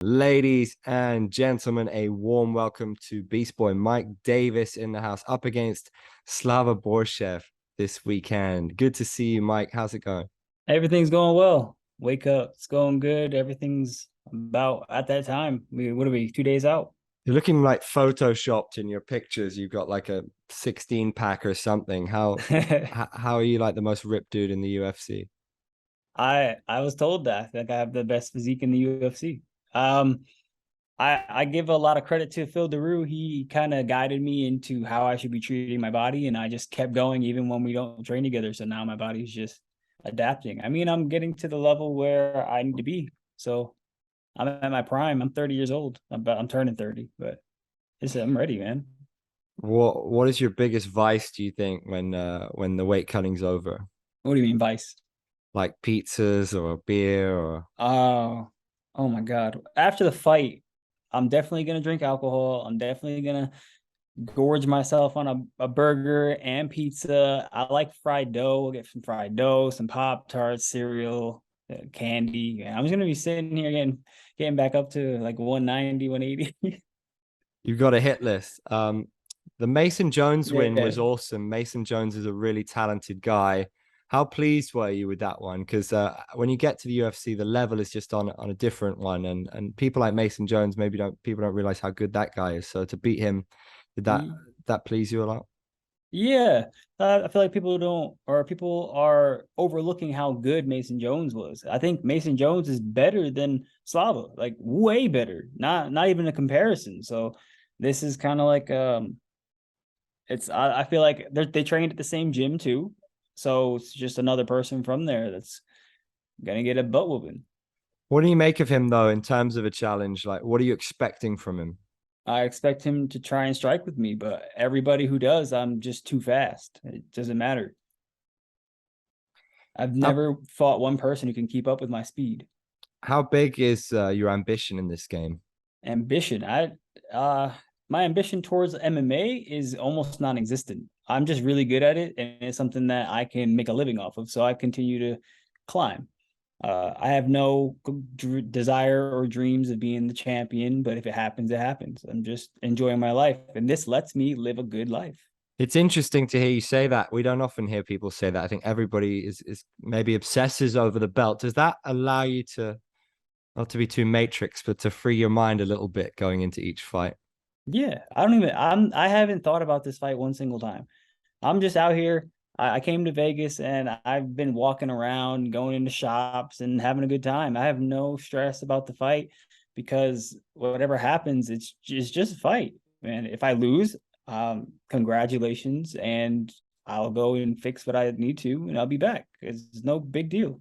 Ladies and gentlemen, a warm welcome to Beast Boy Mike Davis in the house up against Slava Borshchev this weekend. Good to see you, Mike. How's it going? Everything's going well. Wake up. It's going good. Everything's about at that time. What are we, 2 days out? You're looking like photoshopped in your pictures. You've got like a 16 pack or something. How are you like the most ripped dude in the UFC? I was told that like I have the best physique in the UFC. Um, I give a lot of credit to Phil Daru. He kind of guided me into how I should be treating my body, and I just kept going even when we don't train together. So now my body's just adapting. I mean, I'm getting to the level where I need to be. So I'm at my prime. I'm 30 years old. I'm turning 30, but I'm ready, man. What is your biggest vice, do you think, when the weight cutting's over? What do you mean, vice? Like pizzas or beer or Oh, oh my God. After the fight, I'm definitely gonna drink alcohol. I'm definitely gonna gorge myself on a burger and pizza. I like fried dough. We'll get some fried dough, some Pop-Tarts, cereal, candy. I'm just gonna be sitting here getting back up to like 190, 180. you've got a hit list. The Mason Jones win Yeah. was awesome. Mason Jones is a really talented guy. How pleased were you with that one? Because when you get to the UFC, the level is just on a different one, and people like Mason Jones maybe don't realize how good that guy is. So to beat him, did that please you a lot? Yeah, I feel like people are overlooking how good Mason Jones was. I think Mason Jones is better than Slava, like way better. Not even a comparison. So this is kind of like I feel like they trained at the same gym too. So it's just another person from there that's gonna get a butt whooping. What do you make of him though in terms of a challenge? Like, what are you expecting from him? I expect him to try and strike with me, but everybody who does, I'm just too fast. It doesn't matter. I've How never fought one person who can keep up with my speed. how big is your ambition in this game? Ambition. Uh my ambition towards MMA is almost non-existent. I'm just really good at it, and it's something that I can make a living off of. So I continue to climb. I have no desire or dreams of being the champion, but if it happens, it happens. I'm just enjoying my life, and this lets me live a good life. It's interesting to hear you say that. We don't often hear people say that. I think everybody is maybe obsesses over the belt. Does that allow you to not to be too matrix, but to free your mind a little bit going into each fight? Yeah, I haven't thought about this fight one single time. I'm just out here. I came to Vegas and I've been walking around, going into shops and having a good time. I have no stress about the fight because whatever happens, it's just a fight. Man, if I lose, congratulations, and I'll go and fix what I need to, and I'll be back. It's no big deal.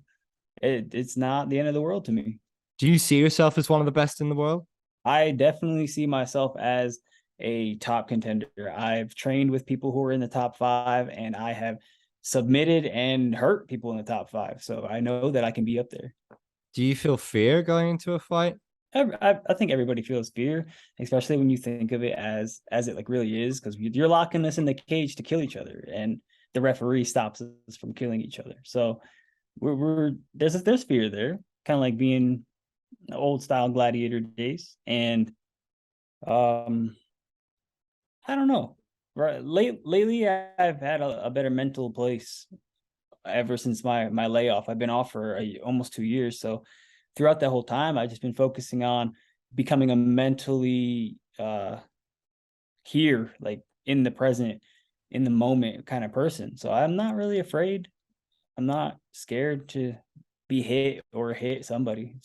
It's not the end of the world to me. Do you see yourself as one of the best in the world? I definitely see myself as a top contender. I've trained with people who are in the top five, and I have submitted and hurt people in the top five. So I know that I can be up there. Do you feel fear going into a fight? I think everybody feels fear, especially when you think of it as it like really is, because you're locking us in the cage to kill each other, and the referee stops us from killing each other. So we're there's fear there, kind of like being old style gladiator days, and um I don't know. Right, lately I've had a better mental place ever since my layoff. I've been off for almost 2 years, so throughout that whole time, I've just been focusing on becoming a mentally here, like in the present, in the moment kind of person. So I'm not really afraid. I'm not scared to be hit or hit somebody.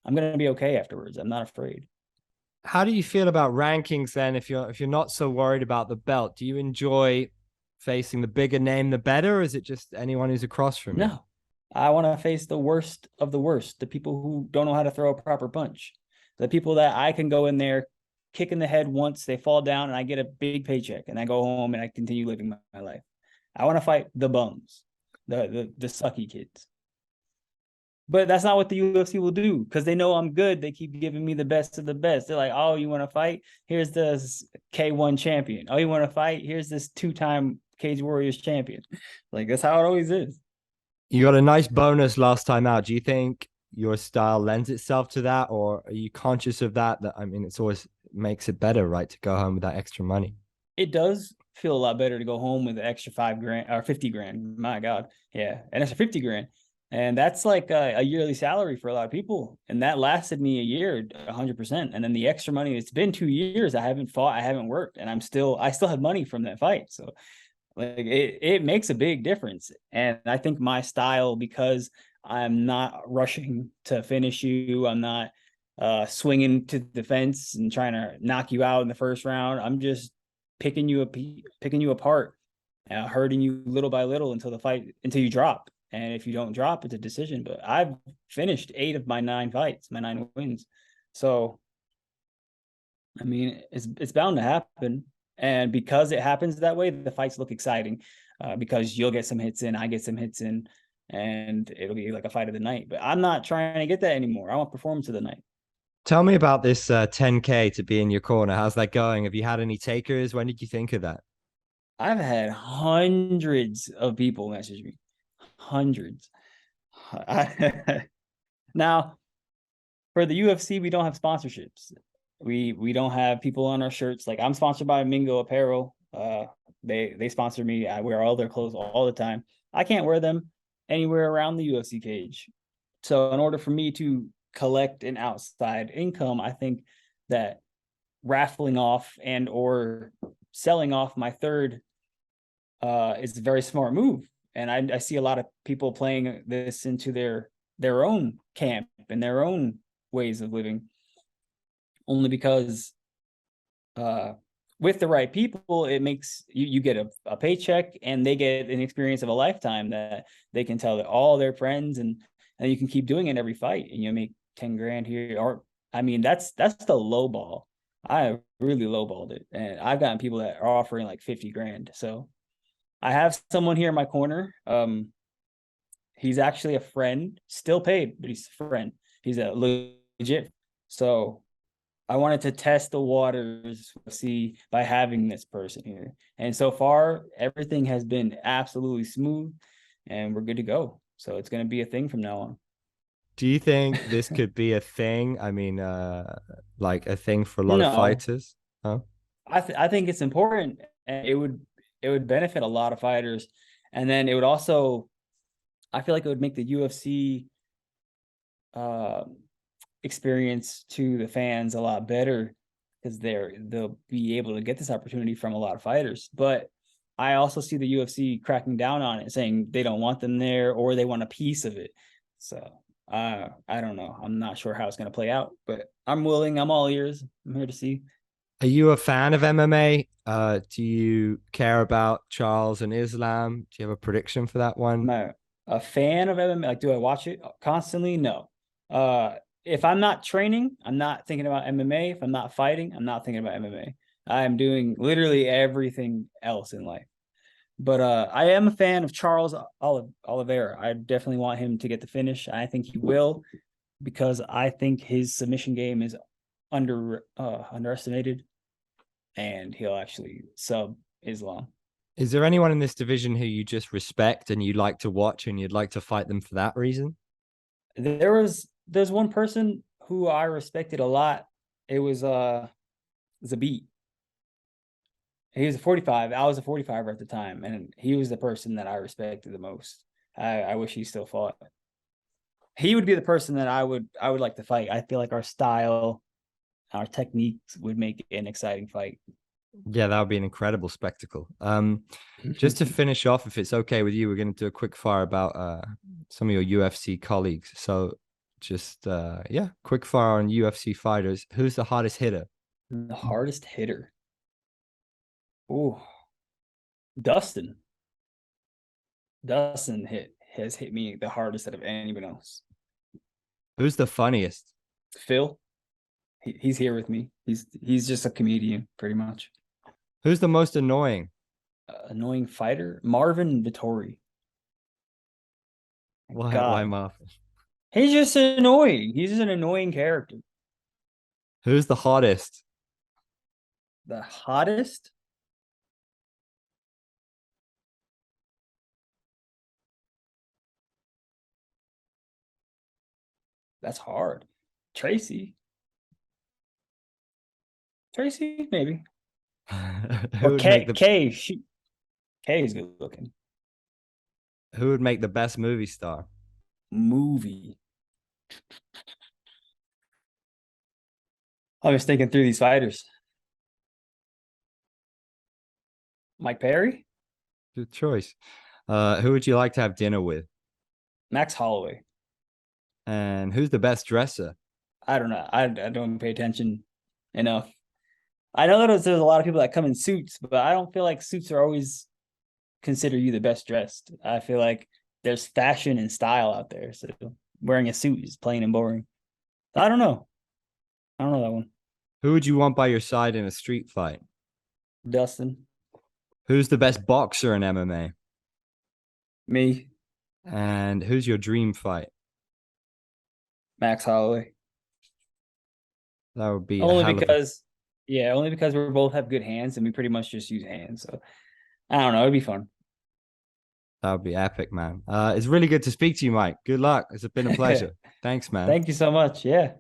I'm gonna be okay afterwards. I'm not afraid. How do you feel about rankings then if you're not so worried about the belt? Do you enjoy facing the bigger name the better, or is it just anyone who's across from you? No, I want to face the worst of the worst, the people who don't know how to throw a proper punch, the people that I can go in there, kick in the head once, they fall down, and I get a big paycheck, and I go home and I continue living my life. I want to fight the bums, the sucky kids. But that's not what the UFC will do because they know I'm good. They keep giving me the best of the best. They're like, oh, you want to fight? Here's this K1 champion. Oh, you want to fight? Here's this two-time Cage Warriors champion. Like, that's how it always is. You got a nice bonus last time out. Do you think your style lends itself to that, or are you conscious of that? That I mean, it's always makes it better, right, to go home with that extra money. It does feel a lot better to go home with an extra 5 grand or 50 grand. My God. Yeah. An extra 50 grand. And that's like a yearly salary for a lot of people. And that lasted me a year, 100%. And then the extra money, it's been 2 years. I haven't fought, I haven't worked, and I still have money from that fight. So like it makes a big difference. And I think my style, because I'm not rushing to finish you, I'm not swinging to the fence and trying to knock you out in the first round. I'm just picking you apart, hurting you little by little until you drop. And if you don't drop, it's a decision. But I've finished 8 of my 9 fights, my 9 wins. So, I mean, it's bound to happen. And because it happens that way, the fights look exciting, because you'll get some hits in, I get some hits in, and it'll be like a fight of the night. But I'm not trying to get that anymore. I want performance of the night. Tell me about this 10K to be in your corner. How's that going? Have you had any takers? When did you think of that? I've had hundreds of people message me, hundreds. Now, for the UFC, we don't have sponsorships. We don't have people on our shirts. Like, I'm sponsored by Mingo Apparel. They sponsor me. I wear all their clothes all the time. I can't wear them anywhere around the UFC cage. So in order for me to collect an outside income, I think that raffling off and or selling off my third is a very smart move. And I see a lot of people playing this into their own camp and their own ways of living, only because with the right people, it makes you get a paycheck, and they get an experience of a lifetime that they can tell all their friends, and you can keep doing it every fight, and you make 10 grand here. Or I mean, that's the low ball. I really lowballed it, and I've gotten people that are offering like 50 grand. So I have someone here in my corner. He's actually a friend, still paid, but he's a friend. He's a legit. So I wanted to test the waters, see, by having this person here. And so far, everything has been absolutely smooth, and we're good to go. So it's going to be a thing from now on. Do you think this could be a thing? I mean, like a thing for a lot of No, fighters? Huh? I think it's important, and it would benefit a lot of fighters. And then it would also, I feel like it would make the UFC uh, experience to the fans a lot better, because they'll be able to get this opportunity from a lot of fighters. But I also see the UFC cracking down on it, saying they don't want them there, or they want a piece of it. So I don't know. I'm not sure how it's going to play out, but I'm willing. I'm all ears. I'm here to see. Are you a fan of MMA? Do you care about Charles and Islam? Do you have a prediction for that one? Am I a fan of MMA? Like, do I watch it constantly? No. If I'm not training, I'm not thinking about MMA. If I'm not fighting, I'm not thinking about MMA. I'm doing literally everything else in life. But I am a fan of Charles Oliveira. I definitely want him to get the finish. I think he will, because I think his submission game is underestimated, and he'll actually sub Islam. Is there anyone in this division who you just respect and you like to watch and you'd like to fight them for that reason? There's one person who I respected a lot. It was Zabit. He was a 45. I was a 45er at the time, and he was the person that I respected the most. I wish he still fought. He would be the person that I would like to fight. I feel like our style, our techniques would make an exciting fight. Yeah, that would be an incredible spectacle. Just to finish off, if it's okay with you, we're going to do a quick fire about some of your UFC colleagues. So just yeah, quick fire on UFC fighters. Who's the hardest hitter? The hardest hitter. Oh, Dustin. Dustin has hit me the hardest out of anyone else. Who's the funniest? Phil, he's here with me. He's just a comedian, pretty much. Who's the most annoying? Annoying fighter, Marvin Vittori. Why God, Marvin? he's just annoying. He's just an annoying character. Who's the hottest? The hottest? That's hard. Tracy, maybe. Who Or would make K is good looking. the best movie star? Movie. I was thinking through these fighters. Mike Perry, Good choice. Who would you like to have dinner with? Max Holloway. And who's the best dresser? I don't know. I don't pay attention enough. I know that there's a lot of people that come in suits, but I don't feel like suits are always consider you the best dressed. I feel like there's fashion and style out there. So wearing a suit is plain and boring. I don't know. I don't know that one. Who would you want by your side in a street fight? Dustin, Who's the best boxer in MMA? me, And who's your dream fight? Max Holloway. That would be Only because we both have good hands and we pretty much just use hands. So I don't know. It'd be fun. that would be epic, man. It's really good to speak to you, Mike. Good luck. It's been a pleasure. Thanks, man. Thank you so much. Yeah.